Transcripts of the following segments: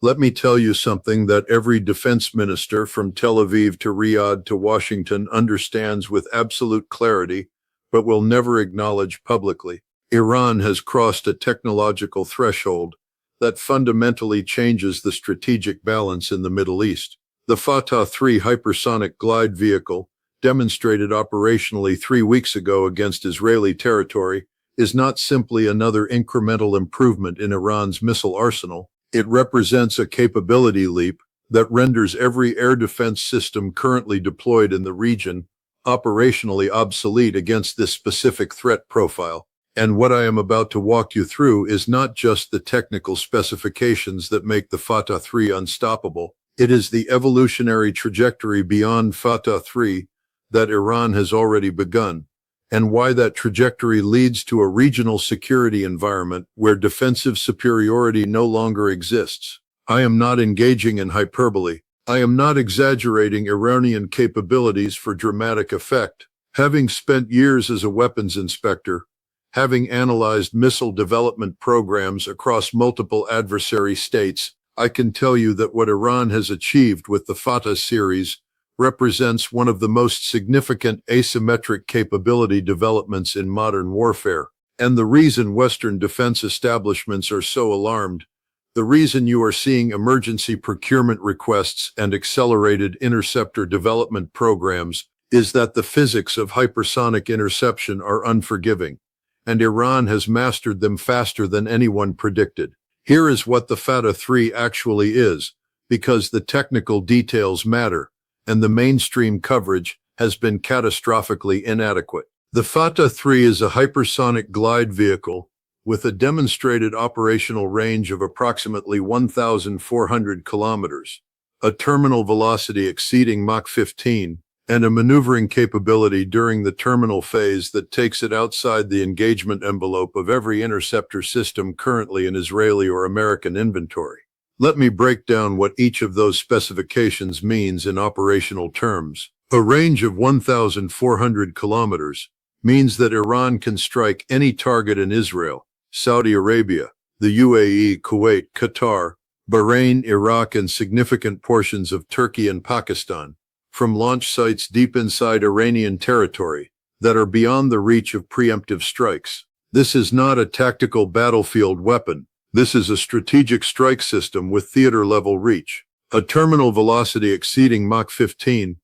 Let me tell you something that every defense minister from Tel Aviv to Riyadh to Washington understands with absolute clarity, but will never acknowledge publicly. Iran has crossed a technological threshold that fundamentally changes the strategic balance in the Middle East. The Fattah 3 hypersonic glide vehicle, demonstrated operationally 3 weeks ago against Israeli territory, is not simply another incremental improvement in Iran's missile arsenal. It represents a capability leap that renders every air defense system currently deployed in the region operationally obsolete against this specific threat profile. And what I am about to walk you through is not just the technical specifications that make the Fattah 3 unstoppable. It is the evolutionary trajectory beyond Fattah 3 that Iran has already begun, and why that trajectory leads to a regional security environment where defensive superiority no longer exists. I am not engaging in hyperbole. I am not exaggerating Iranian capabilities for dramatic effect. Having spent years as a weapons inspector, having analyzed missile development programs across multiple adversary states, I can tell you that what Iran has achieved with the Fattah series represents one of the most significant asymmetric capability developments in modern warfare. And the reason Western defense establishments are so alarmed, the reason you are seeing emergency procurement requests and accelerated interceptor development programs, is that the physics of hypersonic interception are unforgiving, and Iran has mastered them faster than anyone predicted. Here is what the Fattah 3 actually is, because the technical details matter, and the mainstream coverage has been catastrophically inadequate. The Fattah 3 is a hypersonic glide vehicle with a demonstrated operational range of approximately 1,400 kilometers, a terminal velocity exceeding Mach 15, and a maneuvering capability during the terminal phase that takes it outside the engagement envelope of every interceptor system currently in Israeli or American inventory. Let me break down what each of those specifications means in operational terms. A range of 1,400 kilometers means that Iran can strike any target in Israel, Saudi Arabia, the UAE, Kuwait, Qatar, Bahrain, Iraq, and significant portions of Turkey and Pakistan, from launch sites deep inside Iranian territory that are beyond the reach of preemptive strikes. This is not a tactical battlefield weapon. This is a strategic strike system with theater-level reach. A terminal velocity exceeding Mach 15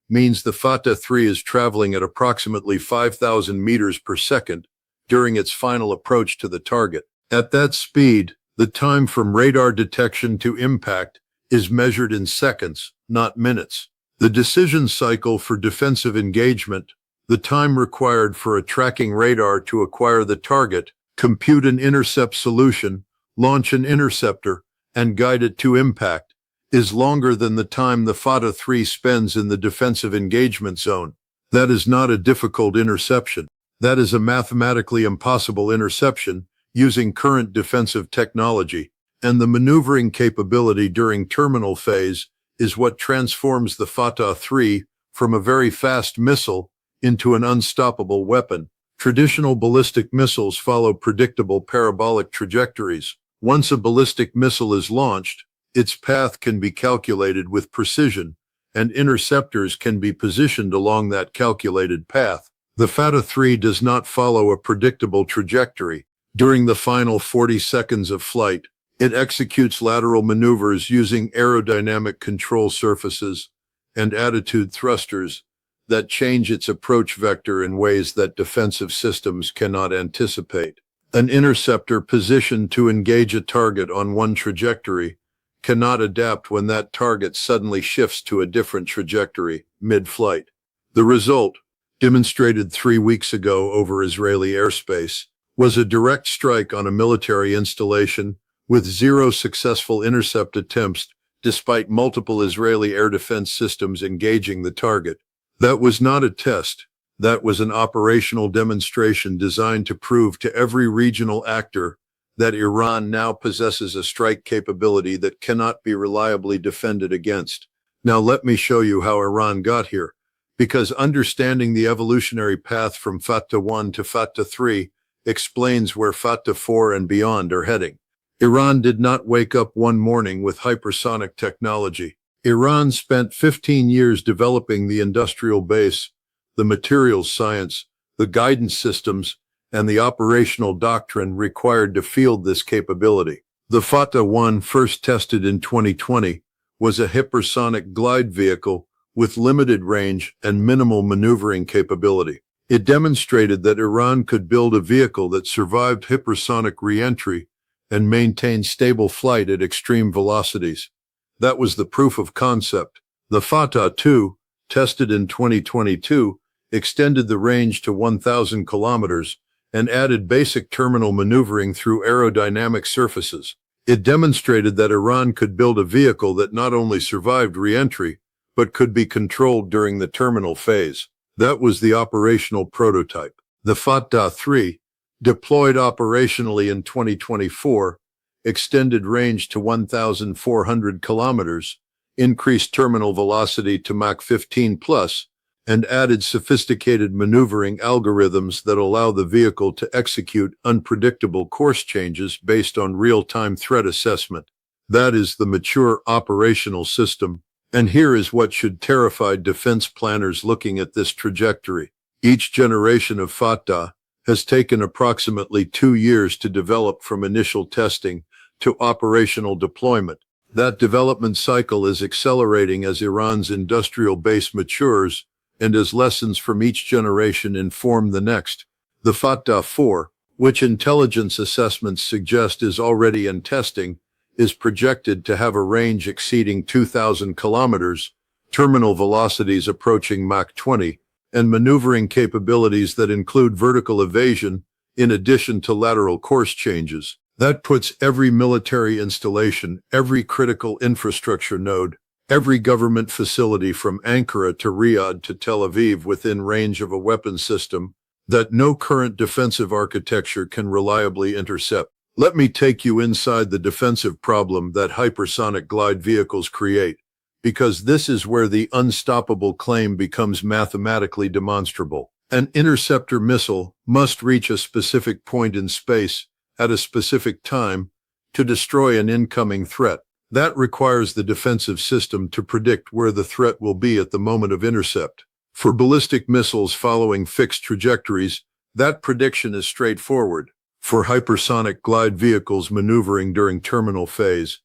means the Fattah 3 is traveling at approximately 5,000 meters per second during its final approach to the target. At that speed, the time from radar detection to impact is measured in seconds, not minutes. The decision cycle for defensive engagement, the time required for a tracking radar to acquire the target, compute an intercept solution, launch an interceptor, and guide it to impact, is longer than the time the Fattah 3 spends in the defensive engagement zone. That is not a difficult interception. That is a mathematically impossible interception using current defensive technology, and the maneuvering capability during terminal phase is what transforms the Fattah 3 from a very fast missile into an unstoppable weapon. Traditional ballistic missiles follow predictable parabolic trajectories. Once a ballistic missile is launched, its path can be calculated with precision, and interceptors can be positioned along that calculated path. The Fattah 3 does not follow a predictable trajectory. During the final 40 seconds of flight, it executes lateral maneuvers using aerodynamic control surfaces and attitude thrusters that change its approach vector in ways that defensive systems cannot anticipate. An interceptor positioned to engage a target on one trajectory cannot adapt when that target suddenly shifts to a different trajectory mid-flight. The result, demonstrated 3 weeks ago over Israeli airspace, was a direct strike on a military installation with 0 successful intercept attempts despite multiple Israeli air defense systems engaging the target. That was not a test. That was an operational demonstration designed to prove to every regional actor that Iran now possesses a strike capability that cannot be reliably defended against. Now let me show you how Iran got here, because understanding the evolutionary path from Fattah 1 to Fattah 3 explains where Fattah 4 and beyond are heading. Iran did not wake up one morning with hypersonic technology. Iran spent 15 years developing the industrial base, the materials science, the guidance systems, and the operational doctrine required to field this capability. The Fattah 1, first tested in 2020, was a hypersonic glide vehicle with limited range and minimal maneuvering capability. It demonstrated that Iran could build a vehicle that survived hypersonic re-entry and maintained stable flight at extreme velocities. That was the proof of concept. The Fattah 2, tested in 2022, extended the range to 1,000 kilometers and added basic terminal maneuvering through aerodynamic surfaces. It demonstrated that Iran could build a vehicle that not only survived re-entry, but could be controlled during the terminal phase. That was the operational prototype. The Fattah 3, deployed operationally in 2024, extended range to 1,400 kilometers, increased terminal velocity to Mach 15 plus, and added sophisticated maneuvering algorithms that allow the vehicle to execute unpredictable course changes based on real-time threat assessment. That is the mature operational system. And here is what should terrify defense planners looking at this trajectory. Each generation of Fattah has taken approximately 2 years to develop from initial testing to operational deployment. That development cycle is accelerating as Iran's industrial base matures and as lessons from each generation inform the next. The Fattah 4, which intelligence assessments suggest is already in testing, is projected to have a range exceeding 2,000 kilometers, terminal velocities approaching Mach 20, and maneuvering capabilities that include vertical evasion in addition to lateral course changes. That puts every military installation, every critical infrastructure node, every government facility from Ankara to Riyadh to Tel Aviv within range of a weapon system that no current defensive architecture can reliably intercept. Let me take you inside the defensive problem that hypersonic glide vehicles create, because this is where the unstoppable claim becomes mathematically demonstrable. An interceptor missile must reach a specific point in space at a specific time to destroy an incoming threat. That requires the defensive system to predict where the threat will be at the moment of intercept. For ballistic missiles following fixed trajectories, that prediction is straightforward. For hypersonic glide vehicles maneuvering during terminal phase,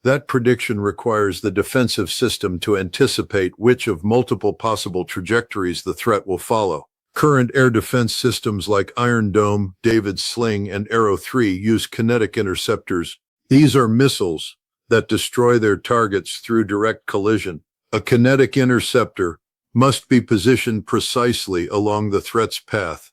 that prediction requires the defensive system to anticipate which of multiple possible trajectories the threat will follow. Current air defense systems like Iron Dome, David's Sling, and Arrow 3 use kinetic interceptors. These are missiles that destroy their targets through direct collision. A kinetic interceptor must be positioned precisely along the threat's path,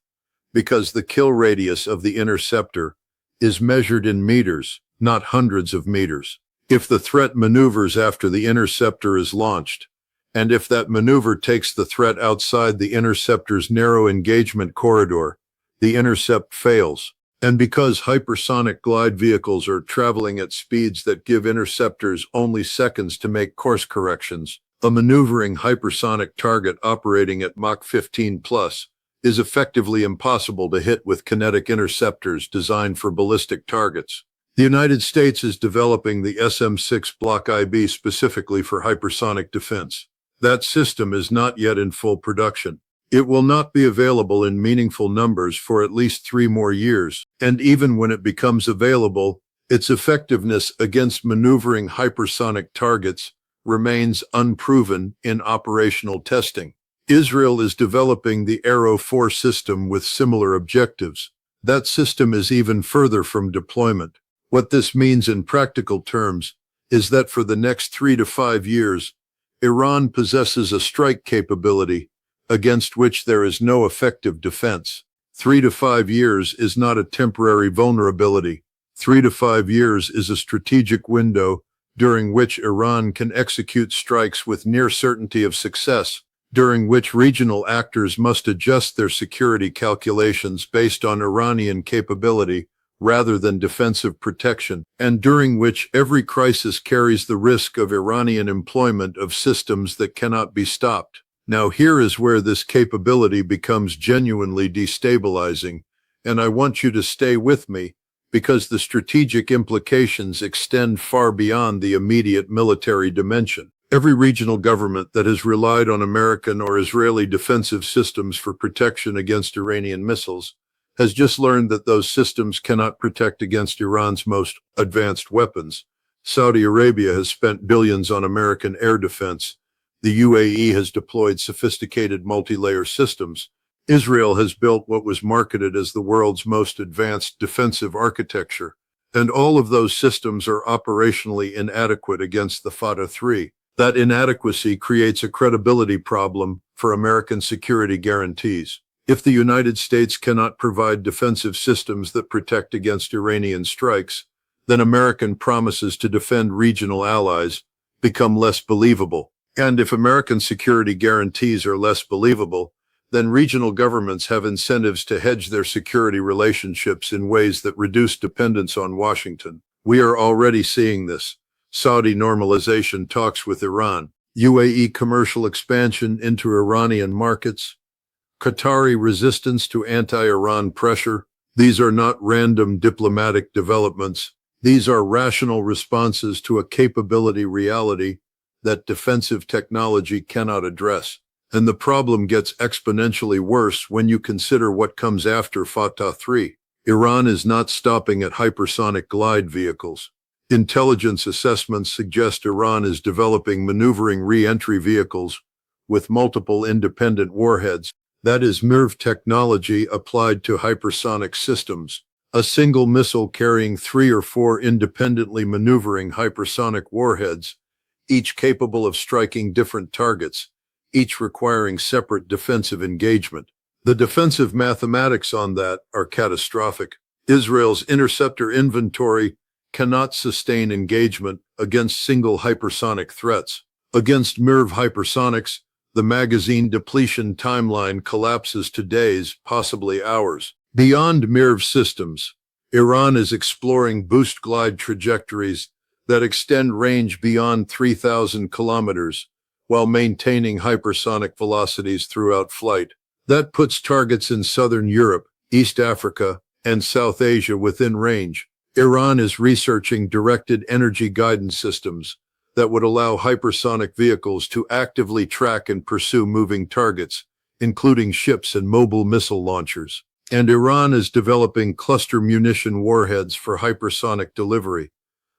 because the kill radius of the interceptor is measured in meters, not hundreds of meters. If the threat maneuvers after the interceptor is launched, and if that maneuver takes the threat outside the interceptor's narrow engagement corridor, the intercept fails. And because hypersonic glide vehicles are traveling at speeds that give interceptors only seconds to make course corrections, a maneuvering hypersonic target operating at Mach 15 plus is effectively impossible to hit with kinetic interceptors designed for ballistic targets. The United States is developing the SM-6 Block IB specifically for hypersonic defense. That system is not yet in full production. It will not be available in meaningful numbers for at least 3 more years, and even when it becomes available, its effectiveness against maneuvering hypersonic targets remains unproven in operational testing. Israel is developing the Arrow 4 system with similar objectives. That system is even further from deployment. What this means in practical terms is that for the next 3 to 5 years, Iran possesses a strike capability against which there is no effective defense. 3 to 5 years is not a temporary vulnerability. 3 to 5 years is a strategic window during which Iran can execute strikes with near certainty of success, during which regional actors must adjust their security calculations based on Iranian capability rather than defensive protection, and during which every crisis carries the risk of Iranian employment of systems that cannot be stopped. Now here is where this capability becomes genuinely destabilizing, and I want you to stay with me, because the strategic implications extend far beyond the immediate military dimension. Every regional government that has relied on American or Israeli defensive systems for protection against Iranian missiles has just learned that those systems cannot protect against Iran's most advanced weapons. Saudi Arabia has spent billions on American air defense. The UAE has deployed sophisticated multi-layer systems. Israel has built what was marketed as the world's most advanced defensive architecture, and all of those systems are operationally inadequate against the Fattah 3. That inadequacy creates a credibility problem for American security guarantees. If the United States cannot provide defensive systems that protect against Iranian strikes, then American promises to defend regional allies become less believable. And if American security guarantees are less believable, then regional governments have incentives to hedge their security relationships in ways that reduce dependence on Washington. We are already seeing this. Saudi normalization talks with Iran, UAE commercial expansion into Iranian markets, Qatari resistance to anti-Iran pressure. These are not random diplomatic developments. These are rational responses to a capability reality that defensive technology cannot address. And the problem gets exponentially worse when you consider what comes after Fattah 3. Iran is not stopping at hypersonic glide vehicles. Intelligence assessments suggest Iran is developing maneuvering re-entry vehicles with multiple independent warheads. That is MIRV technology applied to hypersonic systems. A single missile carrying 3 or 4 independently maneuvering hypersonic warheads, each capable of striking different targets, each requiring separate defensive engagement. The defensive mathematics on that are catastrophic. Israel's interceptor inventory cannot sustain engagement against single hypersonic threats. Against MIRV hypersonics, the magazine depletion timeline collapses to days, possibly hours. Beyond MIRV systems, Iran is exploring boost glide trajectories that extend range beyond 3,000 kilometers while maintaining hypersonic velocities throughout flight. That puts targets in southern Europe, East Africa, and South Asia within range. Iran is researching directed energy guidance systems that would allow hypersonic vehicles to actively track and pursue moving targets, including ships and mobile missile launchers. And Iran is developing cluster munition warheads for hypersonic delivery,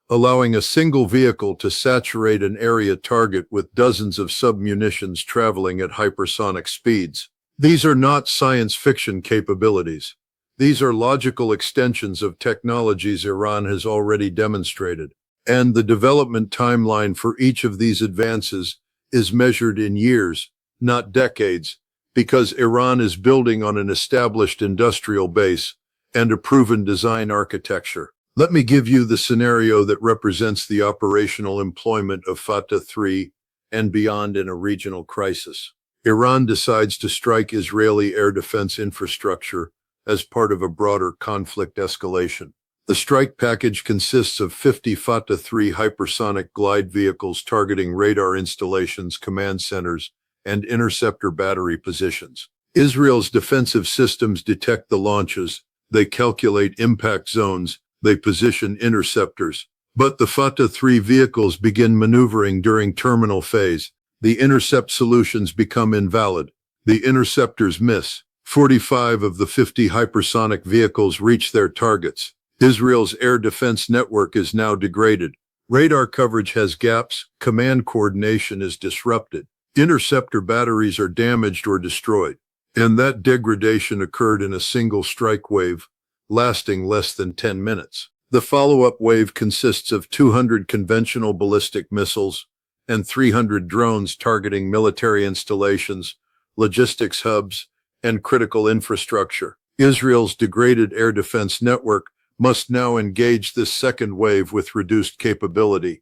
allowing a single vehicle to saturate an area target with dozens of submunitions traveling at hypersonic speeds. These are not science fiction capabilities. These are logical extensions of technologies Iran has already demonstrated. And the development timeline for each of these advances is measured in years, not decades, because Iran is building on an established industrial base and a proven design architecture. Let me give you the scenario that represents the operational employment of Fattah 3 and beyond in a regional crisis. Iran decides to strike Israeli air defense infrastructure as part of a broader conflict escalation. The strike package consists of 50 Fattah 3 hypersonic glide vehicles targeting radar installations, command centers, and interceptor battery positions. Israel's defensive systems detect the launches, they calculate impact zones, they position interceptors. But the Fattah 3 vehicles begin maneuvering during terminal phase. The intercept solutions become invalid. The interceptors miss. 45 of the 50 hypersonic vehicles reach their targets. Israel's air defense network is now degraded. Radar coverage has gaps, command coordination is disrupted. Interceptor batteries are damaged or destroyed. And that degradation occurred in a single strike wave, lasting less than 10 minutes. The follow-up wave consists of 200 conventional ballistic missiles and 300 drones targeting military installations, logistics hubs, and critical infrastructure. Israel's degraded air defense network must now engage this second wave with reduced capability.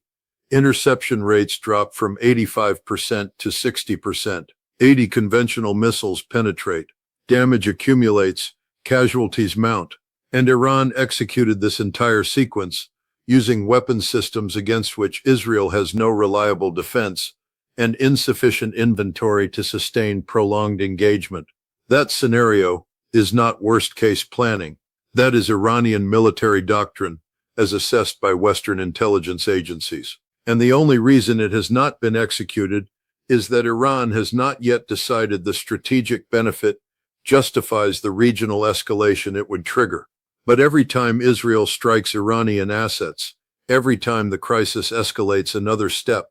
Interception rates drop from 85% to 60%. 80 conventional missiles penetrate. Damage accumulates, casualties mount. And Iran executed this entire sequence using weapon systems against which Israel has no reliable defense and insufficient inventory to sustain prolonged engagement. That scenario is not worst-case planning. That is Iranian military doctrine, as assessed by Western intelligence agencies. And the only reason it has not been executed is that Iran has not yet decided the strategic benefit justifies the regional escalation it would trigger. But every time Israel strikes Iranian assets, every time the crisis escalates another step,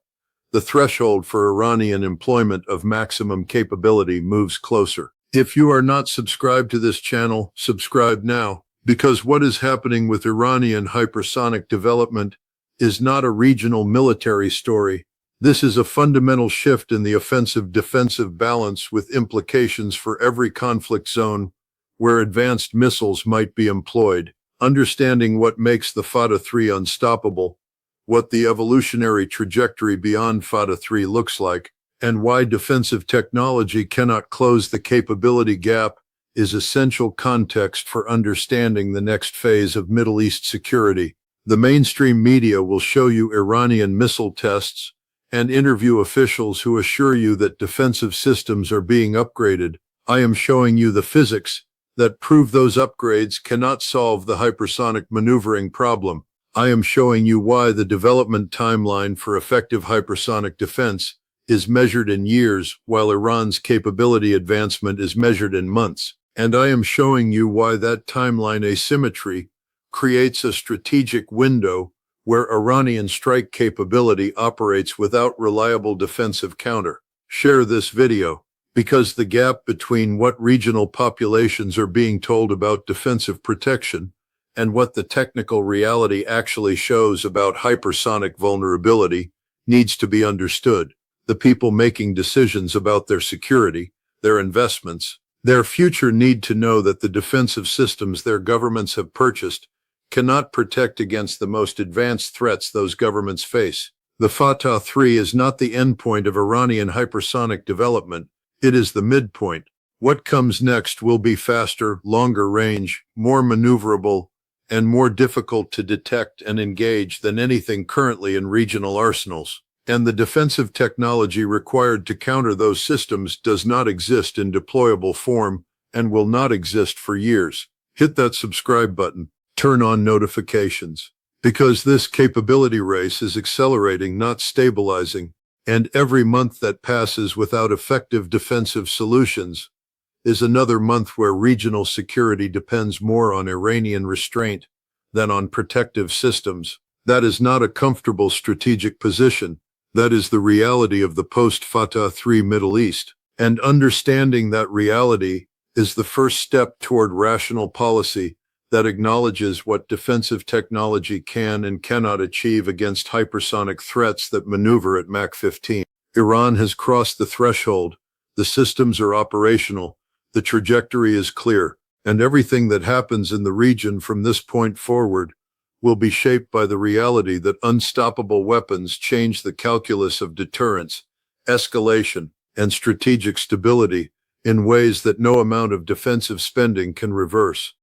the threshold for Iranian employment of maximum capability moves closer. If you are not subscribed to this channel, subscribe now, because what is happening with Iranian hypersonic development is not a regional military story. This is a fundamental shift in the offensive-defensive balance with implications for every conflict zone where advanced missiles might be employed. Understanding what makes the Fattah 3 unstoppable, what the evolutionary trajectory beyond Fattah 3 looks like, and why defensive technology cannot close the capability gap is essential context for understanding the next phase of Middle East security. The mainstream media will show you Iranian missile tests and interview officials who assure you that defensive systems are being upgraded. I am showing you the physics that prove those upgrades cannot solve the hypersonic maneuvering problem. I am showing you why the development timeline for effective hypersonic defense is measured in years, while Iran's capability advancement is measured in months. And I am showing you why that timeline asymmetry creates a strategic window where Iranian strike capability operates without reliable defensive counter. Share this video, because the gap between what regional populations are being told about defensive protection and what the technical reality actually shows about hypersonic vulnerability needs to be understood. The people making decisions about their security, their investments, their future need to know that the defensive systems their governments have purchased cannot protect against the most advanced threats those governments face. The Fattah 3 is not the endpoint of Iranian hypersonic development, it is the midpoint. What comes next will be faster, longer range, more maneuverable, and more difficult to detect and engage than anything currently in regional arsenals. And the defensive technology required to counter those systems does not exist in deployable form and will not exist for years. Hit that subscribe button. Turn on notifications, because this capability race is accelerating, not stabilizing, and every month that passes without effective defensive solutions is another month where regional security depends more on Iranian restraint than on protective systems. That is not a comfortable strategic position. That is the reality of the post-Fattah 3 Middle East. And understanding that reality is the first step toward rational policy that acknowledges what defensive technology can and cannot achieve against hypersonic threats that maneuver at Mach 15. Iran has crossed the threshold. The systems are operational. The trajectory is clear. And everything that happens in the region from this point forward will be shaped by the reality that unstoppable weapons change the calculus of deterrence, escalation, and strategic stability in ways that no amount of defensive spending can reverse.